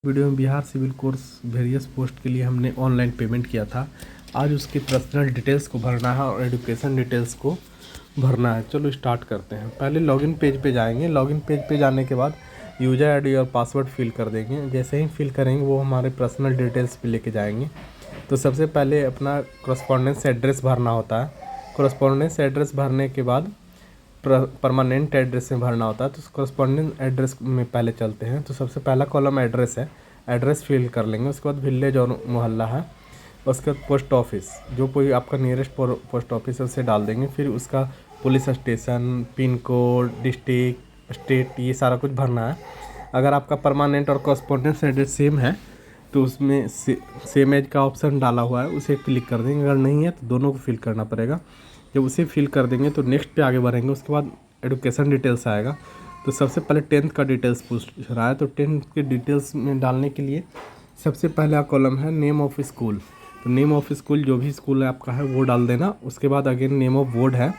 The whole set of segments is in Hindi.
वीडियो में Bihar civil course various post के लिए हमने ऑनलाइन पेमेंट किया था। आज उसकी पर्सनल डिटेल्स को भरना है और एजुकेशन डिटेल्स को भरना है। चलो स्टार्ट करते हैं। पहले लॉगिन पेज पे जाएंगे। लॉगिन पेज पे जाने के बाद यूज़र आईडी और पासवर्ड फिल कर देंगे। जैसे ही फिल करेंगे वो हमारे पर्सनल डिटेल्स पे लेके जाएंगे। तो सबसे पहले अपना कॉरस्पॉन्डेंस एड्रेस भरना होता है। कॉरस्पॉन्डेंस एड्रेस भरने के बाद परमानेंट एड्रेस में भरना होता है। तो कॉरस्पॉन्डेंट एड्रेस में पहले चलते हैं। तो सबसे पहला कॉलम एड्रेस है, एड्रेस फिल कर लेंगे। उसके बाद विलेज और मोहल्ला है। उसके बाद पोस्ट ऑफिस, जो कोई आपका नियरेस्ट पोस्ट ऑफिस है उसे डाल देंगे। फिर उसका police station, pin code, district, state, ये सारा कुछ भरना है। अगर आपका परमानेंट और कॉरस्पॉन्डेंस एड्रेस सेम है तो उसमें सेम एज का ऑप्शन डाला हुआ है, उसे क्लिक कर देंगे। अगर नहीं है तो दोनों को फिल करना पड़ेगा। जब उसे फिल कर देंगे तो नेक्स्ट पे आगे बढ़ेंगे। उसके बाद एजुकेशन डिटेल्स आएगा। तो सबसे पहले 10th का डिटेल्स पूछ रहा है। तो 10th के डिटेल्स में डालने के लिए सबसे पहला कॉलम है नेम ऑफ स्कूल। तो नेम ऑफ स्कूल, जो भी स्कूल आपका है वो डाल देना। उसके बाद अगेन नेम ऑफ बोर्ड है,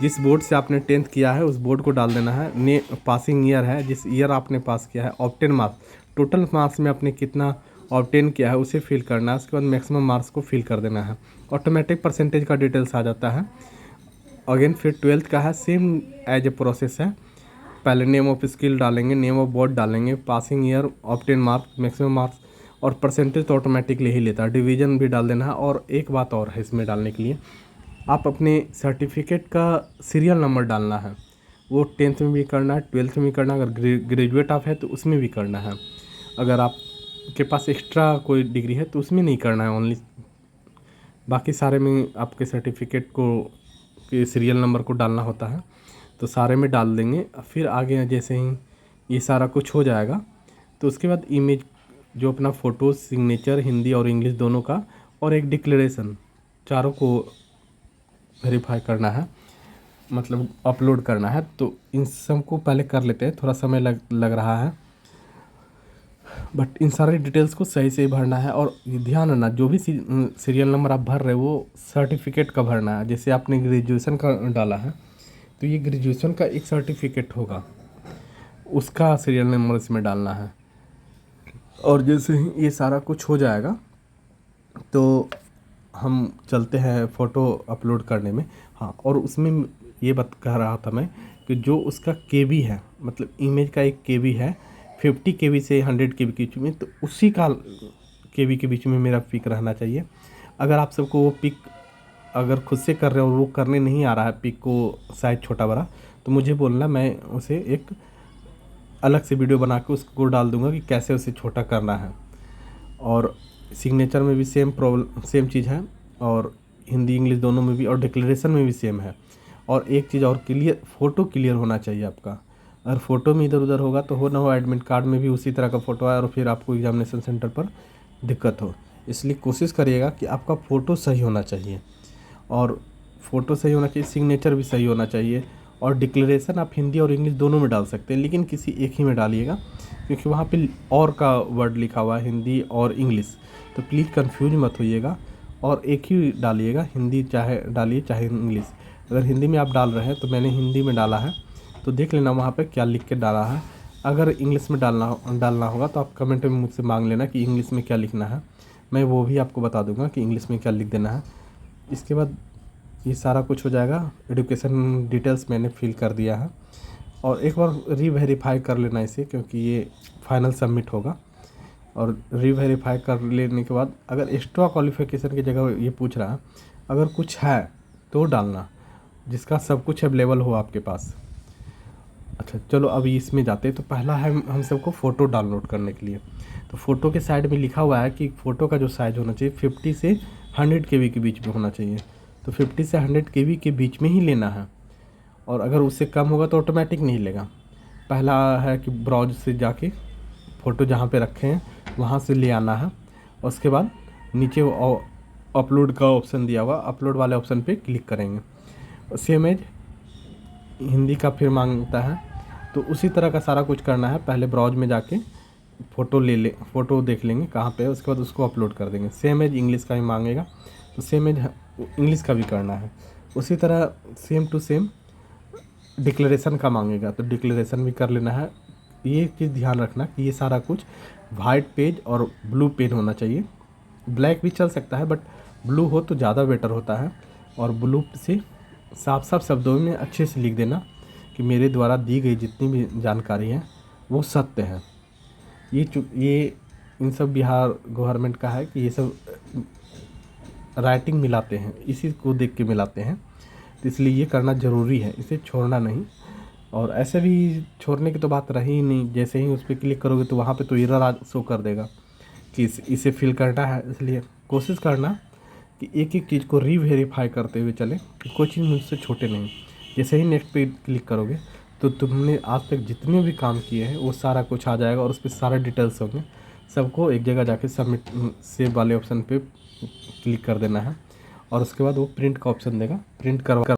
जिस बोर्ड से आपने 10th किया है उस बोर्ड को डाल देना है। पासिंग ईयर है, जिस ईयर आपने पास किया है। ऑब्टेन मार्क्स, टोटल मार्क्स में आपने कितना ऑब्टेन किया है उसे फिल करना है। उसके बाद मैक्सिमम मार्क्स को फिल कर देना है। ऑटोमेटिक परसेंटेज का डिटेल्स आ जाता है। अगेन फिर 12th का है, सेम एज ए प्रोसेस है। पहले नेम ऑफ स्किल डालेंगे, नेम ऑफ बोर्ड डालेंगे, passing year, obtain marks, maximum marks और परसेंटेज तो ऑटोमेटिकली ही लेता है। डिवीज़न भी डाल देना है। और एक बात और है इसमें डालने के लिए, आप अपने सर्टिफिकेट का सीरियल नंबर डालना है। वो 10th में भी करना है, 12th में भी करना है। अगर ग्रेजुएट आप है तो उसमें भी करना है। अगर आपके पास एक्स्ट्रा कोई डिग्री है तो उसमें नहीं करना है, ओनली बाकी सारे में आपके सर्टिफिकेट को के सीरियल नंबर को डालना होता है। तो सारे में डाल देंगे। फिर आगे जैसे ही ये सारा कुछ हो जाएगा तो उसके बाद इमेज, जो अपना फ़ोटो, सिग्नेचर हिंदी और इंग्लिश दोनों का, और एक डिक्लेरेशन, चारों को वेरीफाई करना है, मतलब अपलोड करना है। तो इन सब को पहले कर लेते हैं। थोड़ा समय लग रहा है, बट इन सारे डिटेल्स को सही से भरना है। और ध्यान रखना, जो भी सीरियल नंबर आप भर रहे हो वो सर्टिफिकेट का भरना है। जैसे आपने ग्रेजुएशन का डाला है तो ये ग्रेजुएशन का एक सर्टिफिकेट होगा, उसका सीरियल नंबर इसमें डालना है। और जैसे ही ये सारा कुछ हो जाएगा तो हम चलते हैं फ़ोटो अपलोड करने में। हाँ, और उसमें ये बात कह रहा था मैं कि जो उसका केबी है, मतलब इमेज का एक केबी है 50 केबी से 100 केबी के बीच में, तो उसी का केबी के बीच में मेरा पिक रहना चाहिए। अगर आप सबको वो पिक अगर खुद से कर रहे हो और वो करने नहीं आ रहा है पिक को साइज छोटा बड़ा, तो मुझे बोलना, मैं उसे एक अलग से वीडियो बना के उसको डाल दूंगा कि कैसे उसे छोटा करना है। और सिग्नेचर में भी सेम चीज़ है, और हिंदी इंग्लिश दोनों में भी, और डिक्लेरेशन में भी सेम है। और एक चीज़ और, क्लियर फ़ोटो क्लियर होना चाहिए आपका। अगर फ़ोटो में इधर उधर होगा तो हो ना हो एडमिट कार्ड में भी उसी तरह का फ़ोटो आए और फिर आपको एग्जामिनेशन सेंटर पर दिक्कत हो। इसलिए कोशिश करिएगा कि आपका फ़ोटो सही होना चाहिए, और फ़ोटो सही होना चाहिए, सिग्नेचर भी सही होना चाहिए। और डिक्लेरेशन आप हिंदी और इंग्लिश दोनों में डाल सकते हैं, लेकिन किसी एक ही में डालिएगा, क्योंकि वहाँ पे और का वर्ड लिखा हुआ है, हिंदी और इंग्लिश। तो प्लीज़ कंफ्यूज मत होइएगा और एक ही डालिएगा, हिंदी चाहे डालिए चाहे इंग्लिश। अगर हिंदी में आप डाल रहे हैं तो मैंने हिंदी में डाला है, तो देख लेना वहाँ पे क्या लिख के डाला है। अगर इंग्लिश में डालना होगा तो आप कमेंट में मुझसे मांग लेना कि इंग्लिश में क्या लिखना है, मैं वो भी आपको बता दूंगा कि इंग्लिश में क्या लिख देना है। इसके बाद ये सारा कुछ हो जाएगा। एजुकेशन डिटेल्स मैंने फिल कर दिया है, और एक बार रीवेरीफाई कर लेना इसे, क्योंकि ये फाइनल सबमिट होगा। और रीवेरीफाई कर लेने के बाद अगर एक्स्ट्रा क्वालिफिकेशन की जगह ये पूछ रहा है, अगर कुछ है तो डालना, जिसका सब कुछ अवेलेबल हो आपके पास। अच्छा चलो अभी इसमें जाते हैं। तो पहला है हम सबको फ़ोटो डाउनलोड करने के लिए। तो फ़ोटो के साइड में लिखा हुआ है कि फ़ोटो का जो साइज़ होना चाहिए 50 से 100 केबी के बीच में होना चाहिए। तो 50 से 100 केबी के बीच में ही लेना है, और अगर उससे कम होगा तो ऑटोमेटिक नहीं लेगा। पहला है कि ब्राउज से जाके फ़ोटो जहाँ पे रखे हैं वहाँ से ले आना है। उसके बाद नीचे अपलोड का ऑप्शन दिया हुआ, अपलोड वाले ऑप्शन पे क्लिक करेंगे। सेम एज हिंदी का फिर मांगता है, तो उसी तरह का सारा कुछ करना है। पहले ब्राउज में जाके फ़ोटो देख लेंगे कहाँ पे है, उसके बाद उसको अपलोड कर देंगे। सेम एज इंग्लिश का भी मांगेगा, तो सेम एज इंग्लिश का भी करना है। उसी तरह सेम टू सेम डिक्लेरेशन का मांगेगा, तो डिक्लेरेशन भी कर लेना है। ये चीज़ ध्यान रखना कि ये सारा कुछ वाइट पेज और ब्लू पेन होना चाहिए। ब्लैक भी चल सकता है बट ब्लू हो तो ज़्यादा बेटर होता है। और ब्लू से साफ साफ शब्दों में अच्छे से लिख देना कि मेरे द्वारा दी गई जितनी भी जानकारी है वो सत्य है। ये इन सब बिहार गवर्नमेंट का है कि ये सब राइटिंग मिलाते हैं, इसी को देख के मिलाते हैं, तो इसलिए ये करना ज़रूरी है, इसे छोड़ना नहीं। और ऐसे भी छोड़ने की तो बात रही ही नहीं, जैसे ही उस पर क्लिक करोगे तो वहाँ पे तो एरर आ शो कर देगा कि इसे फिल करना है। इसलिए कोशिश करना कि एक एक चीज़ को रीवेरीफाई करते हुए चलें कि कोई चीज़ मुझसे छोटे नहीं। जैसे ही नेक्स्ट पे क्लिक करोगे तो तुमने आज तक जितने भी काम किए हैं वो सारा कुछ आ जाएगा और उस पर सारे डिटेल्स होंगे। सबको एक जगह जाके सबमिट सेव वाले ऑप्शन पे क्लिक कर देना है और उसके बाद वो प्रिंट का ऑप्शन देगा, प्रिंट करवा